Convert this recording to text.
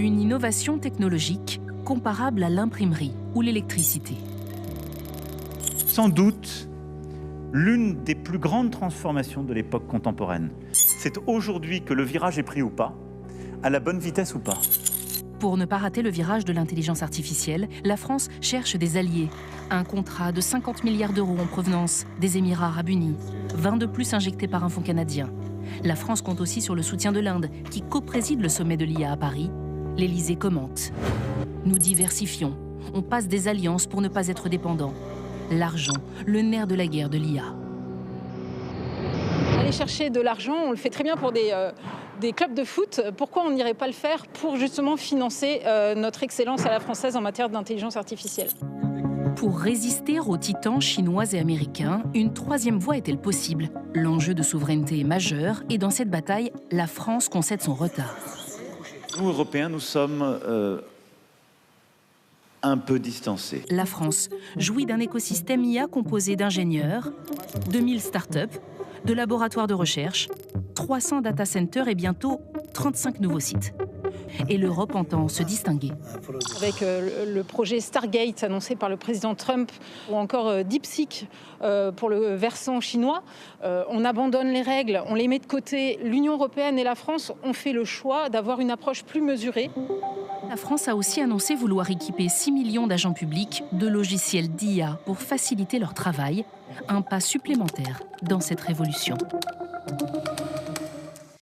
Une innovation technologique comparable à l'imprimerie ou l'électricité. Sans doute, l'une des plus grandes transformations de l'époque contemporaine. C'est aujourd'hui que le virage est pris ou pas, à la bonne vitesse ou pas. Pour ne pas rater le virage de l'intelligence artificielle, la France cherche des alliés. Un contrat de 50 milliards d'euros en provenance des Émirats arabes unis, 20 de plus injectés par un fonds canadien. La France compte aussi sur le soutien de l'Inde, qui co-préside le sommet de l'IA à Paris. L'Élysée commente. Nous diversifions, on passe des alliances pour ne pas être dépendants. L'argent, le nerf de la guerre de l'IA. Aller chercher de l'argent, on le fait très bien pour des clubs de foot. Pourquoi on n'irait pas le faire pour justement financer notre excellence à la française en matière d'intelligence artificielle? Pour résister aux titans chinois et américains, une troisième voie est-elle possible? L'enjeu de souveraineté est majeur et dans cette bataille, la France concède son retard. Nous, Européens, nous sommes un peu distancés. La France jouit d'un écosystème IA composé d'ingénieurs, 2000 startups, de laboratoires de recherche, 300 data centers et bientôt 35 nouveaux sites. Et l'Europe entend se distinguer. Avec le projet Stargate annoncé par le président Trump ou encore DeepSeek pour le versant chinois, on abandonne les règles, on les met de côté. L'Union européenne et la France ont fait le choix d'avoir une approche plus mesurée. La France a aussi annoncé vouloir équiper 6 millions d'agents publics de logiciels d'IA pour faciliter leur travail, un pas supplémentaire dans cette révolution.